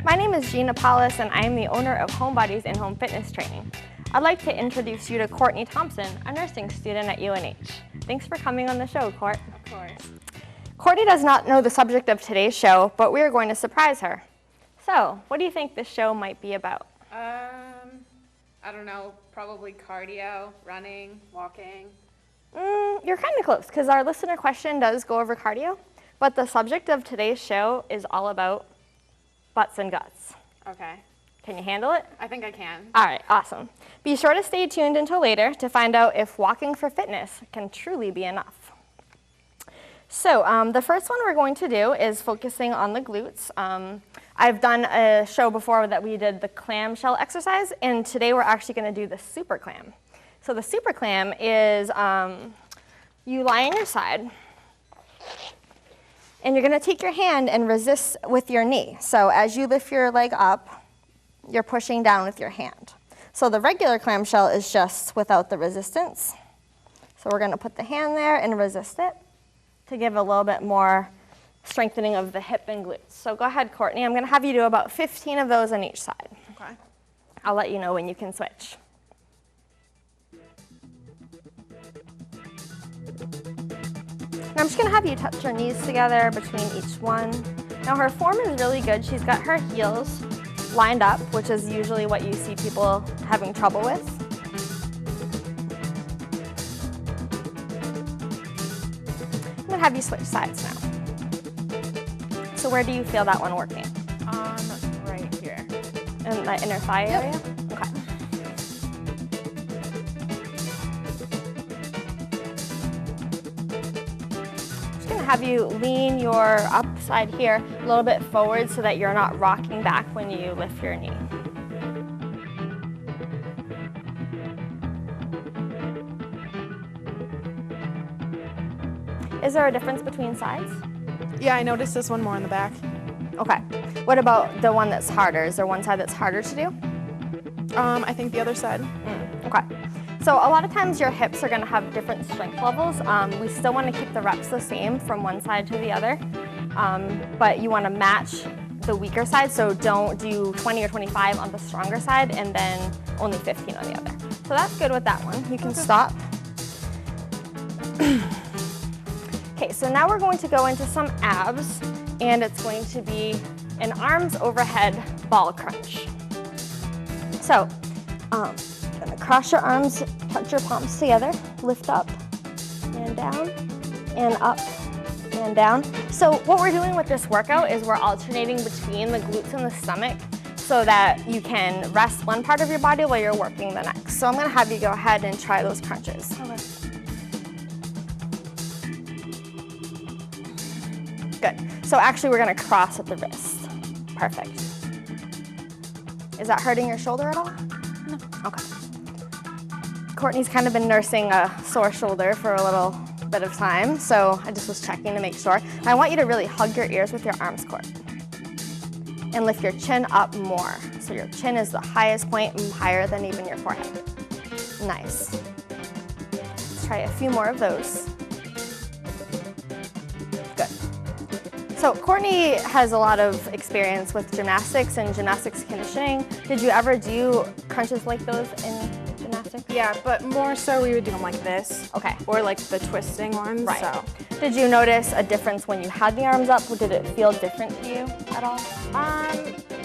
My name is Gina Paulhus, and I am the owner of Homebodies in-home fitness training. I'd like to introduce you to Courtney Thompson, a nursing student at UNH. Thanks for coming on the show, Court. Of course. Courtney does not know the subject of today's show, but we are going to surprise her. So, what do you think this show might be about? I don't know, probably cardio, running, walking. You're kind of close, because our listener question does go over cardio, but the subject of today's show is all about butts and guts. Okay. Can you handle it? I think I can. All right, awesome. Be sure to stay tuned until later to find out if walking for fitness can truly be enough. So the first one we're going to do is focusing on the glutes. I've done a show before that we did the clamshell exercise, and today we're actually going to do the super clam. So the super clam is you lie on your side, and you're going to take your hand and resist with your knee. So as you lift your leg up, you're pushing down with your hand. So the regular clamshell is just without the resistance. So we're going to put the hand there and resist it to give a little bit more strengthening of the hip and glutes. So go ahead, Courtney. I'm going to have you do about 15 of those on each side. Okay. I'll let you know when you can switch. Now I'm just going to have you touch your knees together between each one. Now her form is really good. She's got her heels lined up, which is usually what you see people having trouble with. I'm going to have you switch sides now. So where do you feel that one working? Right here. In the inner thigh area? Okay. Just going to have you lean your upside here a little bit forward so that you're not rocking back when you lift your knee. Is there a difference between sides? Yeah, I noticed this one more in the back. Okay. What about the one that's harder? Is there one side that's harder to do? I think the other side. Okay. So a lot of times your hips are going to have different strength levels. We still want to keep the reps the same from one side to the other, but you want to match the weaker side, so don't do 20 or 25 on the stronger side and then only 15 on the other. So that's good with that one. You can stop. Okay, so now we're going to go into some abs, and it's going to be an arms overhead ball crunch. So, gonna cross your arms, touch your palms together, lift up and down, and up and down. So what we're doing with this workout is we're alternating between the glutes and the stomach so that you can rest one part of your body while you're working the next. So I'm gonna have you go ahead and try those crunches. Okay. Good. So actually we're gonna cross at the wrist. Perfect. Is that hurting your shoulder at all? No. Okay. Courtney's kind of been nursing a sore shoulder for a little bit of time, so I just was checking to make sure. I want you to really hug your ears with your arms, Court. And lift your chin up more. So your chin is the highest point and higher than even your forehead. Nice. Let's try a few more of those. Good. So Courtney has a lot of experience with gymnastics and gymnastics conditioning. Did you ever do crunches like those in gymnastics? Yeah, but more so we would do them like this. Okay. Or like the twisting ones. Right. So. Did you notice a difference when you had the arms up? Or did it feel different to you at all?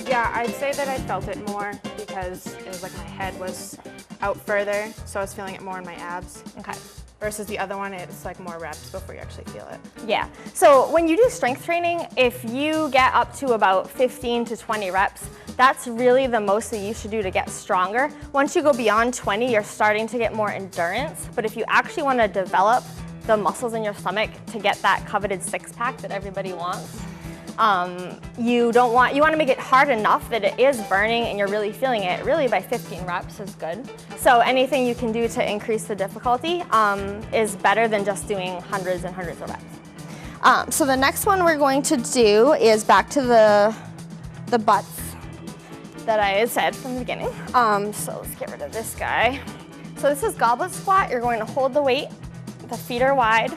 Yeah, I'd say that I felt it more because it was like my head was out further, so I was feeling it more in my abs. Okay. Versus the other one, it's like more reps before you actually feel it. Yeah. So when you do strength training, if you get up to about 15 to 20 reps, that's really the most that you should do to get stronger. Once you go beyond 20, you're starting to get more endurance. But if you actually want to develop the muscles in your stomach to get that coveted six-pack that everybody wants, you want to make it hard enough that it is burning and you're really feeling it. Really by 15 reps is good. So anything you can do to increase the difficulty is better than just doing hundreds and hundreds of reps. So the next one we're going to do is back to the butts that I had said from the beginning. So let's get rid of this guy. So this is goblet squat. You're going to hold the weight, the feet are wide,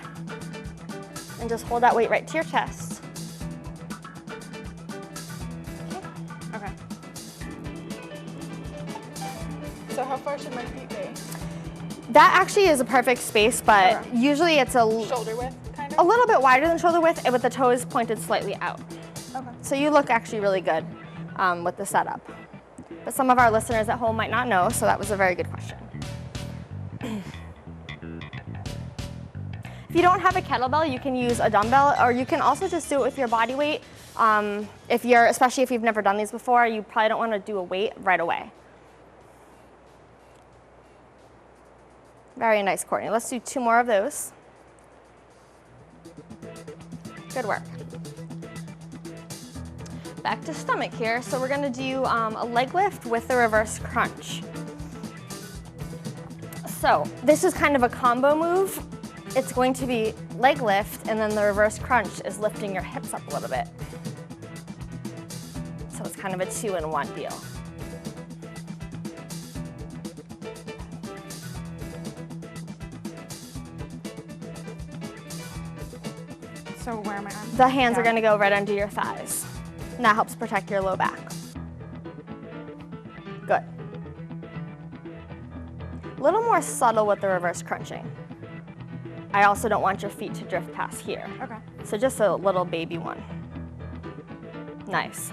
and just hold that weight right to your chest. That actually is a perfect space, but Okay. usually it's Shoulder width, kind a of? little bit wider than shoulder width, with the toes pointed slightly out. Okay. So you look actually really good with the setup. But some of our listeners at home might not know, so that was a very good question. If you don't have a kettlebell, you can use a dumbbell, or you can also just do it with your body weight. Especially if you've never done these before, you probably don't want to do a weight right away. Very nice, Courtney. Let's do 2 more of those. Good work. Back to stomach here. So we're gonna do a leg lift with the reverse crunch. So this is kind of a combo move. It's going to be leg lift, and then the reverse crunch is lifting your hips up a little bit. So it's kind of a 2-in-1 deal. So where am I on? The hands are gonna go right under your thighs. And that helps protect your low back. Good. A little more subtle with the reverse crunching. I also don't want your feet to drift past here. Okay. So just a little baby one. Nice.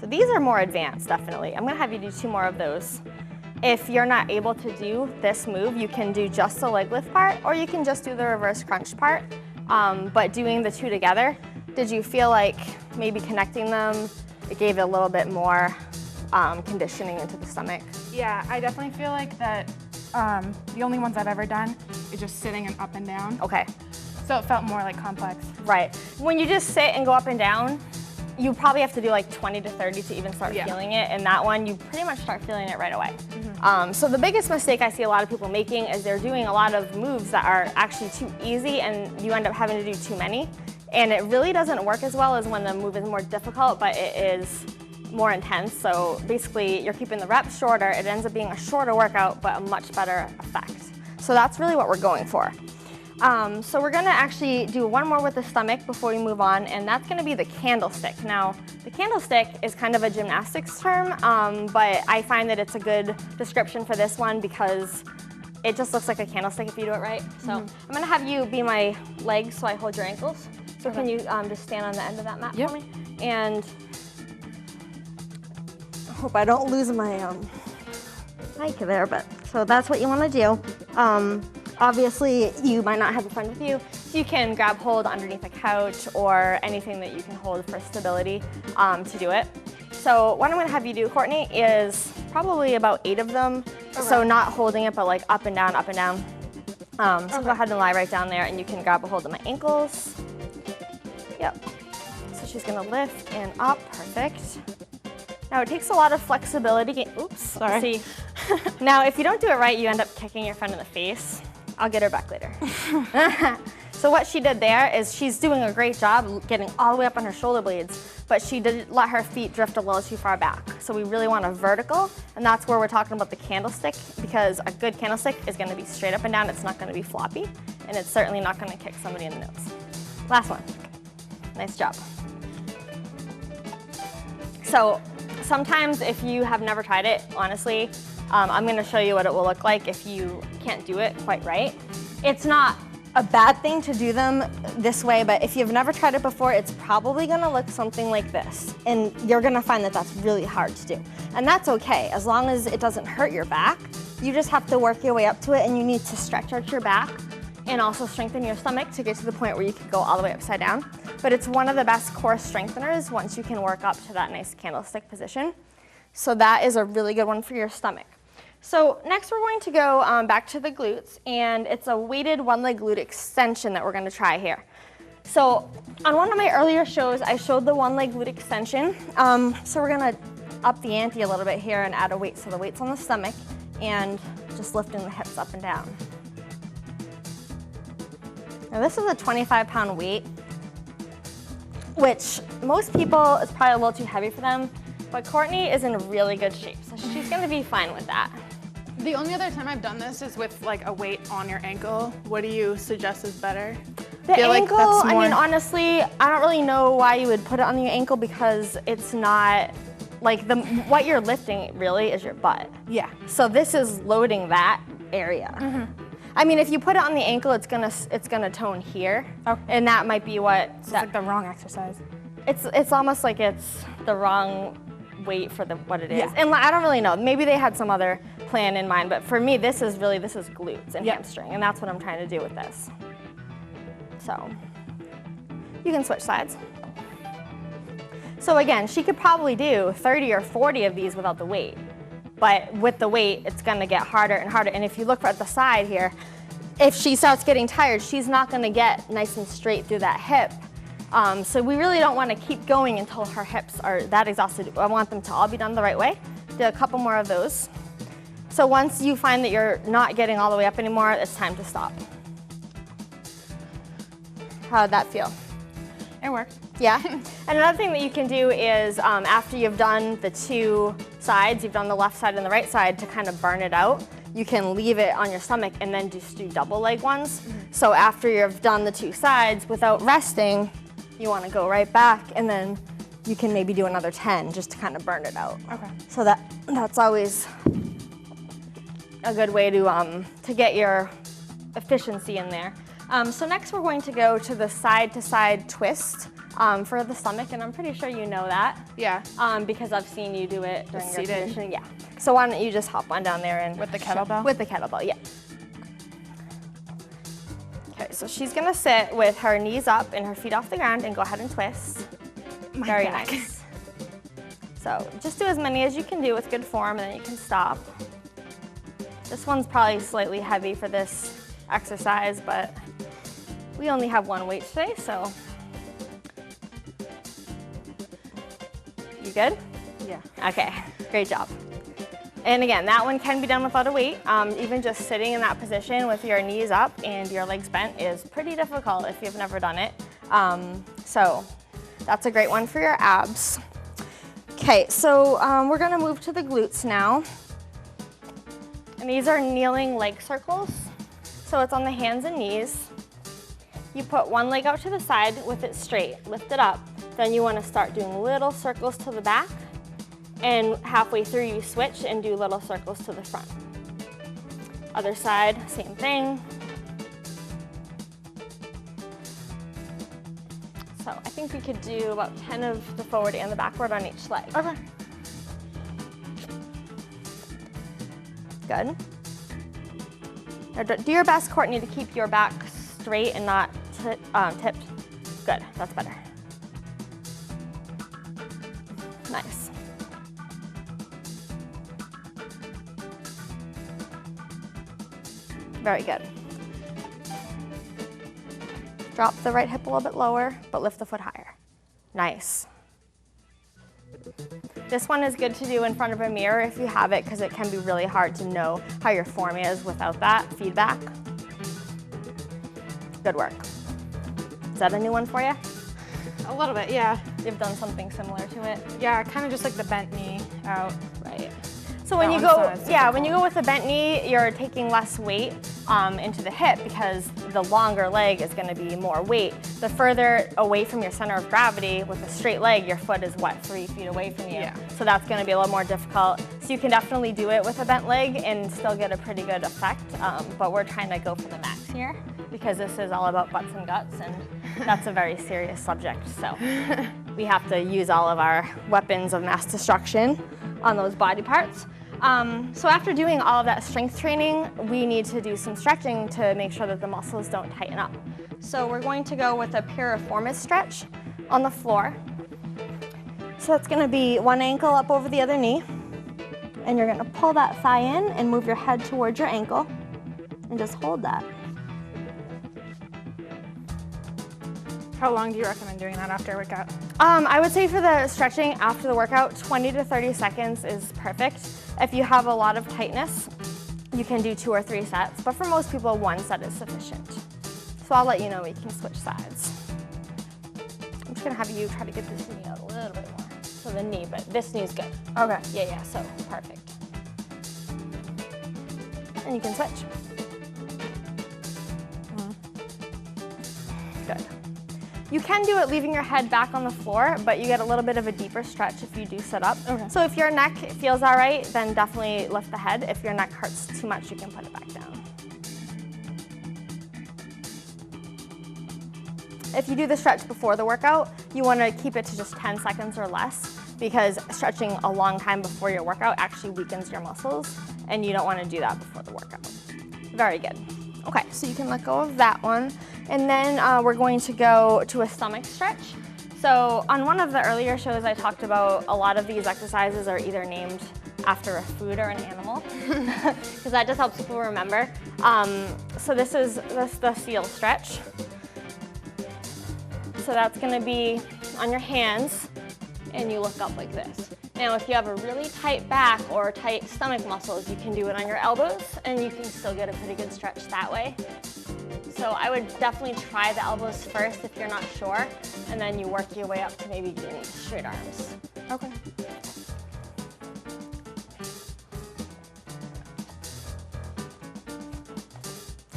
So these are more advanced, definitely. I'm gonna have you do 2 more of those. If you're not able to do this move, you can do just the leg lift part, or you can just do the reverse crunch part. But doing the 2 together, did you feel like maybe connecting them, it gave it a little bit more conditioning into the stomach? Yeah, I definitely feel like that the only ones I've ever done is just sitting and up and down. Okay, So it felt more like complex. right. When you just sit and go up and down, you probably have to do like 20 to 30 to even start Yeah. feeling it. And that one, you pretty much start feeling it right away. So the biggest mistake I see a lot of people making is they're doing a lot of moves that are actually too easy, and you end up having to do too many. And it really doesn't work as well as when the move is more difficult, but it is more intense. So basically, you're keeping the reps shorter. It ends up being a shorter workout, but a much better effect. So that's really what we're going for. So we're gonna actually do 1 more with the stomach before we move on, and that's gonna be the candlestick. Now, the candlestick is kind of a gymnastics term, but I find that it's a good description for this one because it just looks like a candlestick if you do it right. So I'm gonna have you be my legs so I hold your ankles. So can you just stand on the end of that mat for me? And I hope I don't lose my mic there, but so that's what you wanna do. Obviously, you might not have a friend with you, so you can grab hold underneath a couch or anything that you can hold for stability to do it. So what I'm gonna have you do, Courtney, is probably about 8 of them. Okay. So not holding it, but like up and down, up and down. So go ahead and lie right down there, and you can grab a hold of my ankles. Yep. So she's gonna lift and up, perfect. Now it takes a lot of flexibility. Oops, sorry. See. Now if you don't do it right, you end up kicking your friend in the face. I'll get her back later. So what she did there is she's doing a great job getting all the way up on her shoulder blades, but she did let her feet drift a little too far back. So we really want a vertical, and that's where we're talking about the candlestick, because a good candlestick is gonna be straight up and down. It's not gonna be floppy, and it's certainly not gonna kick somebody in the nose. Last one. Nice job. So sometimes if you have never tried it, honestly, I'm gonna show you what it will look like if you can't do it quite right. It's not a bad thing to do them this way, but if you've never tried it before, it's probably gonna look something like this. And you're gonna find that that's really hard to do. And that's okay, as long as it doesn't hurt your back. You just have to work your way up to it, and you need to stretch out your back and also strengthen your stomach to get to the point where you can go all the way upside down. But it's one of the best core strengtheners once you can work up to that nice candlestick position. So that is a really good one for your stomach. So next we're going to go back to the glutes, and it's a weighted 1-leg glute extension that we're gonna try here. So on one of my earlier shows, I showed the 1-leg glute extension. So we're gonna up the ante a little bit here and add a weight. So the weight's on the stomach and just lifting the hips up and down. Now this is a 25-pound weight, which most people, is probably a little too heavy for them, but Courtney is in really good shape, so she's gonna be fine with that. The only other time I've done this is with like a weight on your ankle. What do you suggest is better? The ankle, I mean, honestly, I don't really know why you would put it on your ankle, because it's not like what you're lifting really is your butt. Yeah. So this is loading that area. I mean, if you put it on the ankle, it's gonna tone here, and that might be what. It's like the wrong exercise. It's almost like it's the wrong weight for what it is. Yeah. And I don't really know. Maybe they had some other plan in mind, but for me, this is glutes and hamstring, and that's what I'm trying to do with this. So you can switch sides. So again, she could probably do 30 or 40 of these without the weight. But with the weight, it's gonna get harder and harder. And if you look at the side here, if she starts getting tired, she's not gonna get nice and straight through that hip. So we really don't wanna keep going until her hips are that exhausted. I want them to all be done the right way. Do a couple more of those. So once you find that you're not getting all the way up anymore, it's time to stop. How did that feel? It worked. Yeah. And another thing that you can do is after you've done the two sides, you've done the left side and the right side, to kind of burn it out, you can leave it on your stomach and then just do double leg ones. So after you've done the two sides without resting, you want to go right back, and then you can maybe do another 10 just to kind of burn it out. Okay. So that's always a good way to get your efficiency in there. So next we're going to go to the side-to-side twist for the stomach, and I'm pretty sure you know that. Yeah. Because I've seen you do it during your seated. conditioning. Yeah. So why don't you just hop on down there and With the kettlebell? With the kettlebell, yeah. Okay, so she's gonna sit with her knees up and her feet off the ground and go ahead and twist. Very nice. So just do as many as you can do with good form, and then you can stop. This one's probably slightly heavy for this exercise, but we only have one weight today, so. You good? Yeah. Okay, great job. And again, that one can be done without a weight. Even just sitting in that position with your knees up and your legs bent is pretty difficult if you've never done it. So that's a great one for your abs. Okay, so we're gonna move to the glutes now. And these are kneeling leg circles. So it's on the hands and knees. You put one leg out to the side with it straight, lift it up. Then you want to start doing little circles to the back, and halfway through you switch and do little circles to the front. Other side, same thing. So I think we could do about 10 of the forward and the backward on each leg. Okay. Good. Now do your best, Courtney, to keep your back straight and not tipped. Good, that's better. Nice. Very good. Drop the right hip a little bit lower, but lift the foot higher. Nice. This one is good to do in front of a mirror if you have it, because it can be really hard to know how your form is without that feedback. Good work. Is that a new one for you? A little bit, yeah. You've done something similar to it? Yeah, kind of just like the bent knee out. Right. So when That you one's go, not yeah, when difficult. you go with a bent knee, you're taking less weight into the hip, because the longer leg is going to be more weight. The further away from your center of gravity with a straight leg, your foot is what, 3 feet away from you. Yeah. So that's going to be a little more difficult. So you can definitely do it with a bent leg and still get a pretty good effect. But we're trying to go for the max here, because this is all about butts and guts, and that's a very serious subject. So we have to use all of our weapons of mass destruction on those body parts. So after doing all of that strength training, we need to do some stretching to make sure that the muscles don't tighten up. So we're going to go with a Piriformis Stretch on the floor. So that's going to be one ankle up over the other knee, and you're going to pull that thigh in and move your head towards your ankle, and just hold that. How long do you recommend doing that after a workout? I would say for the stretching after the workout, 20 to 30 seconds is perfect. If you have a lot of tightness, you can do 2 or 3 sets, but for most people, 1 set is sufficient. So I'll let you know we can switch sides. I'm just gonna have you try to get this knee out a little bit more. So the knee, but this knee is good. Okay. Yeah, so perfect. And you can switch. Good. You can do it leaving your head back on the floor, but you get a little bit of a deeper stretch if you do sit up. Okay. So if your neck feels all right, then definitely lift the head. If your neck hurts too much, you can put it back down. If you do the stretch before the workout, you want to keep it to just 10 seconds or less, because stretching a long time before your workout actually weakens your muscles, and you don't want to do that before the workout. Very good. Okay, so you can let go of that one. And then we're going to go to a stomach stretch. So on one of the earlier shows, I talked about a lot of these exercises are either named after a food or an animal, because that just helps people remember. So this is the seal stretch. So that's gonna be on your hands, and you look up like this. Now, if you have a really tight back or tight stomach muscles, you can do it on your elbows, and you can still get a pretty good stretch that way. So I would definitely try the elbows first if you're not sure, and then you work your way up to maybe getting straight arms. Okay.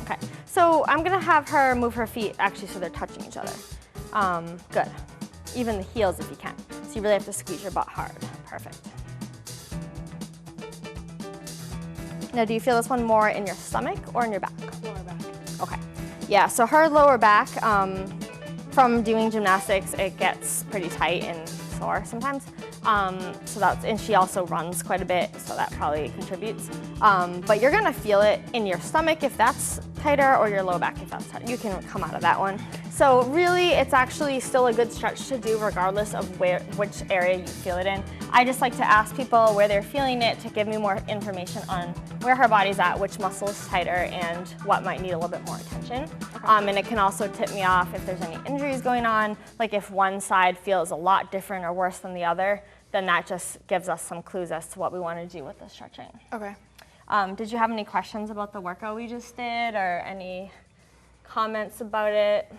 Okay, so I'm gonna have her move her feet actually so they're touching each other. Good. Even the heels if you can. So you really have to squeeze your butt hard. Perfect. Now, do you feel this one more in your stomach or in your back? Lower back. Okay. Yeah, so her lower back, from doing gymnastics, it gets pretty tight and sore sometimes. And she also runs quite a bit, so that probably contributes. But you're gonna feel it in your stomach if that's tighter, or your low back if that's tighter. You can come out of that one. So really, it's actually still a good stretch to do regardless of which area you feel it in. I just like to ask people where they're feeling it to give me more information on where her body's at, which muscle's tighter, and what might need a little bit more attention. Okay. And it can also tip me off if there's any injuries going on, like if one side feels a lot different or worse than the other, then that just gives us some clues as to what we want to do with the stretching. Okay. Did you have any questions about the workout we just did, or any comments about it?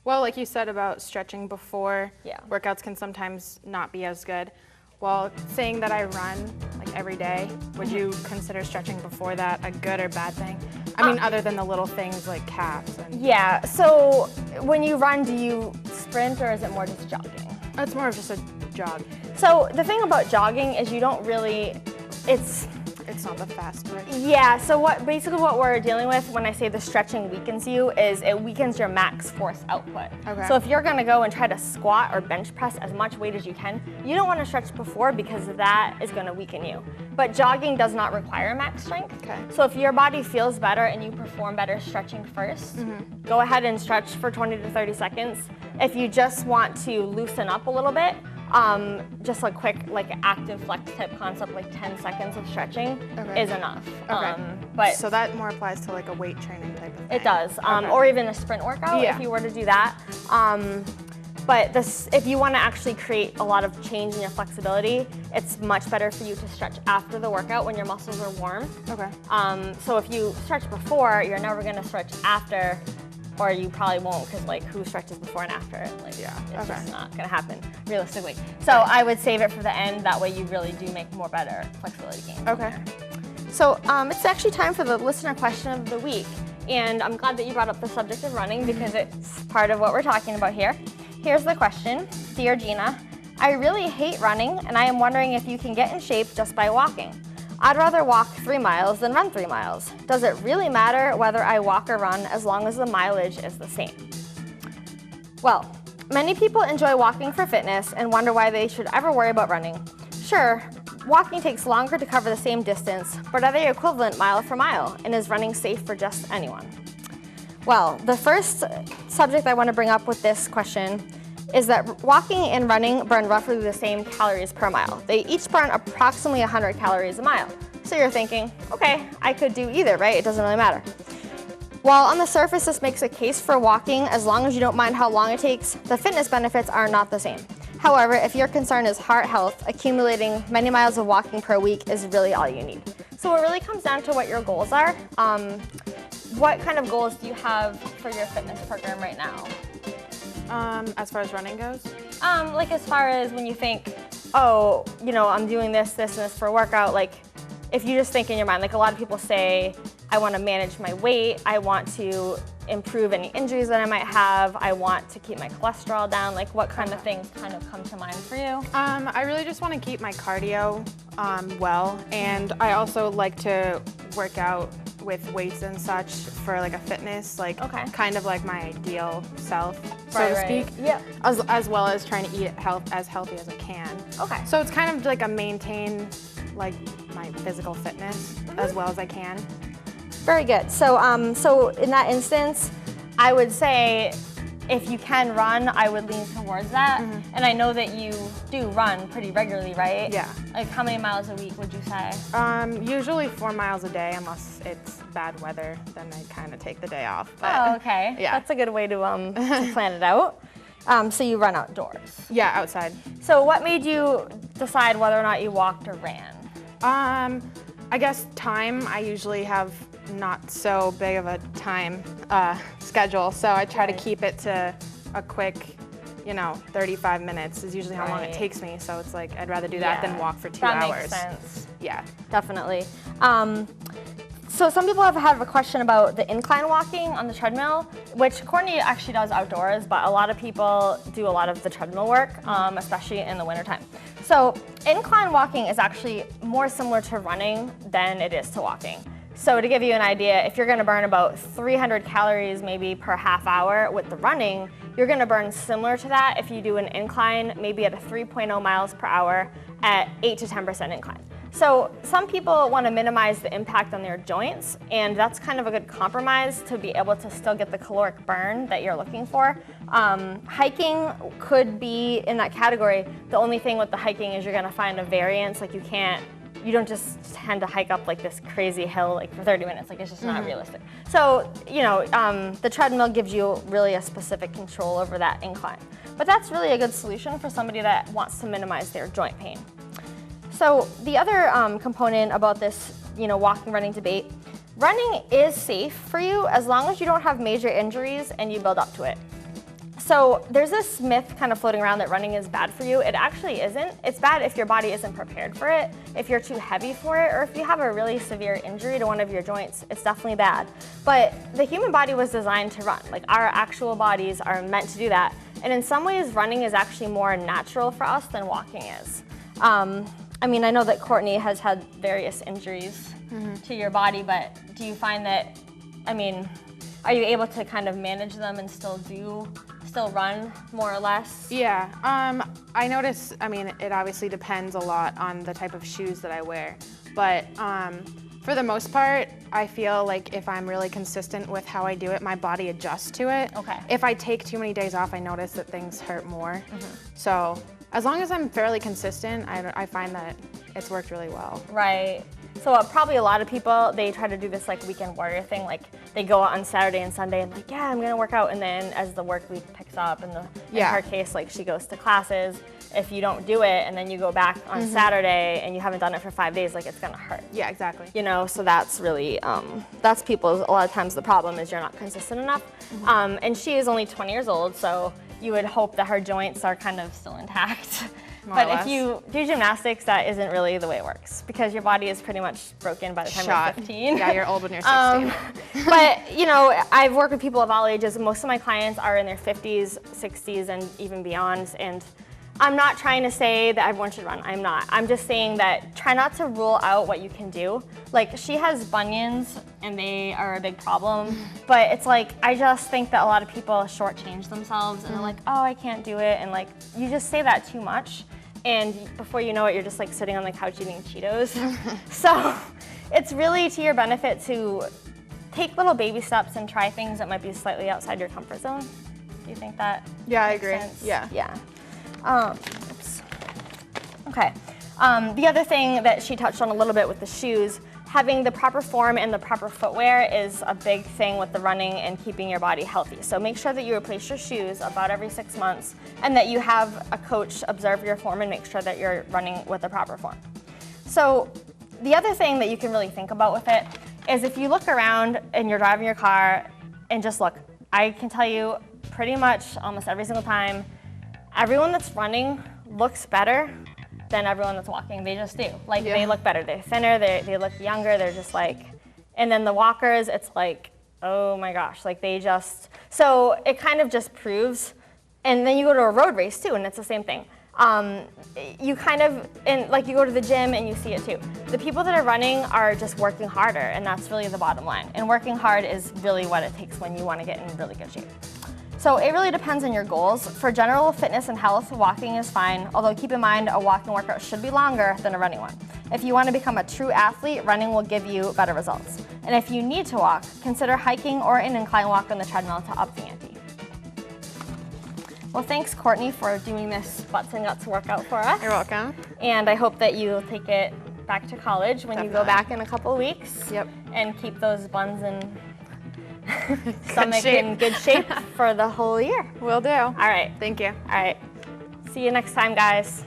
Well, like you said about stretching before, Yeah. workouts can sometimes not be as good. Well, saying that I run like every day, would you consider stretching before that a good or bad thing? I mean, other than the little things like calves and... Yeah, so when you run, do you sprint or is it more just jogging? It's more of just a jog. So the thing about jogging is you don't really, it's not the fast way. Yeah, so basically what we're dealing with when I say the stretching weakens you is it weakens your max force output. Okay. So if you're gonna go and try to squat or bench press as much weight as you can, you don't wanna stretch before, because that is gonna weaken you. But jogging does not require max strength. Okay. So if your body feels better and you perform better stretching first, go ahead and stretch for 20 to 30 seconds. If you just want to loosen up a little bit, just a quick active flex tip concept, like 10 seconds of stretching is enough. Okay. But so that more applies to like a weight training type of thing. it does, Okay. or even a sprint workout Yeah. if you were to do that. But if you want to actually create a lot of change in your flexibility, it's much better for you to stretch after the workout when your muscles are warm. Okay. So if you stretch before, you're never going to stretch after, or you probably won't, because who stretches before and after? It's just not going to happen realistically. So I would save it for the end. That way you really do make more better flexibility gains. Okay. So it's actually time for the listener question of the week. And I'm glad that you brought up the subject of running, because it's part of what we're talking about here. Here's the question. Dear Gina, I really hate running, and I am wondering if you can get in shape just by walking. I'd rather walk 3 miles than run 3 miles. Does it really matter whether I walk or run as long as the mileage is the same? Well, many people enjoy walking for fitness and wonder why they should ever worry about running. Sure, walking takes longer to cover the same distance, but are they equivalent mile for mile? And is running safe for just anyone? Well, the first subject I want to bring up with this question is that walking and running burn roughly the same calories per mile. They each burn approximately 100 calories a mile. So you're thinking, okay, I could do either, right? It doesn't really matter. While on the surface this makes a case for walking, as long as you don't mind how long it takes, the fitness benefits are not the same. However, if your concern is heart health, accumulating many miles of walking per week is really all you need. So it really comes down to what your goals are. What kind of goals do you have for your fitness program right now? As far as running goes? Like as far as when you think, oh, I'm doing this, and this for a workout, like if you just think in your mind, like a lot of people say, I want to manage my weight, I want to improve any injuries that I might have. I want to keep my cholesterol down. Like, what kind of things kind of come to mind for you? I really just want to keep my cardio well, and I also like to work out with weights and such for like a fitness, like kind of like my ideal self, so to speak. Yeah. As well as trying to eat as healthy as I can. Okay. So it's kind of like a maintain like my physical fitness as well as I can. Very good. So, so in that instance, I would say if you can run, I would lean towards that. And I know that you do run pretty regularly, right? Yeah. Like, how many miles a week would you say? Usually 4 miles a day, unless it's bad weather, then I kind of take the day off. But, oh, okay. Yeah. That's a good way to plan it out. So you run outdoors? Yeah, outside. So what made you decide whether or not you walked or ran? I guess time. I usually have not so big of a time schedule, so I try to keep it to a quick, 35 minutes is usually how long it takes me. So it's like I'd rather do that than walk for 2 hours. That makes sense. Yeah, definitely. So some people have had a question about the incline walking on the treadmill, which Courtney actually does outdoors, but a lot of people do a lot of the treadmill work, especially in the wintertime. So incline walking is actually more similar to running than it is to walking. So to give you an idea, if you're gonna burn about 300 calories maybe per half hour with the running, you're gonna burn similar to that if you do an incline, maybe at a 3.0 miles per hour at 8 to 10% incline. So some people want to minimize the impact on their joints, and that's kind of a good compromise to be able to still get the caloric burn that you're looking for. Hiking could be in that category. The only thing with the hiking is you're going to find a variance. Like, you don't just tend to hike up like this crazy hill like for 30 minutes. Like, it's just not realistic. So, the treadmill gives you really a specific control over that incline. But that's really a good solution for somebody that wants to minimize their joint pain. So the other component about this, walking, running debate, running is safe for you as long as you don't have major injuries and you build up to it. So there's this myth kind of floating around that running is bad for you. It actually isn't. It's bad if your body isn't prepared for it, if you're too heavy for it, or if you have a really severe injury to one of your joints, it's definitely bad. But the human body was designed to run. Like, our actual bodies are meant to do that. And in some ways, running is actually more natural for us than walking is. I know that Courtney has had various injuries to your body, but do you find that, are you able to kind of manage them and still run more or less? Yeah, I notice, it obviously depends a lot on the type of shoes that I wear, but for the most part, I feel like if I'm really consistent with how I do it, my body adjusts to it. Okay. If I take too many days off, I notice that things hurt more. So as long as I'm fairly consistent, I find that it's worked really well. Right. So probably a lot of people, they try to do this like weekend warrior thing, like they go out on Saturday and Sunday and like, yeah, I'm gonna work out, and then as the work week picks up, and in her case, like she goes to classes, if you don't do it and then you go back on Saturday and you haven't done it for 5 days, like, it's gonna hurt. Yeah, exactly. So that's really, that's people's, a lot of times the problem is you're not consistent enough. And she is only 20 years old, so you would hope that her joints are kind of still intact. But if you do gymnastics, that isn't really the way it works, because your body is pretty much broken by the time you're 15. Yeah, you're old when you're 16. But, I've worked with people of all ages. Most of my clients are in their 50s, 60s, and even beyond. And I'm not trying to say that everyone should run. I'm not. I'm just saying that try not to rule out what you can do. Like, she has bunions, and they are a big problem. But it's like, I just think that a lot of people shortchange themselves, and they're like, oh, I can't do it. And like, you just say that too much. And before you know it, you're just like sitting on the couch eating Cheetos. So it's really to your benefit to take little baby steps and try things that might be slightly outside your comfort zone. Do you think that Yeah, I makes agree. sense? Yeah. Oops. Okay. The other thing that she touched on a little bit with the shoes, having the proper form and the proper footwear is a big thing with the running and keeping your body healthy. So make sure that you replace your shoes about every 6 months, and that you have a coach observe your form and make sure that you're running with the proper form. So the other thing that you can really think about with it is, if you look around and you're driving your car and just look, I can tell you pretty much almost every single time, everyone that's running looks better than everyone that's walking. They just do. They look better. They're thinner, they look younger, they're just like, and then the walkers, it's like oh my gosh, like they just, so it kind of just proves, and then you go to a road race too, and it's the same thing. You kind of, and like you go to the gym and you see it too. The people that are running are just working harder, and that's really the bottom line. And working hard is really what it takes when you want to get in really good shape. So it really depends on your goals. For general fitness and health, walking is fine, although keep in mind a walking workout should be longer than a running one. If you want to become a true athlete, running will give you better results. And if you need to walk, consider hiking or an incline walk on the treadmill to up the ante. Well, thanks, Courtney, for doing this butts and guts workout for us. You're welcome. And I hope that you take it back to college when you go back in a couple weeks. Yep. And keep those buns and stomach in good shape for the whole year. Will do. All right. Thank you. All right. See you next time, guys.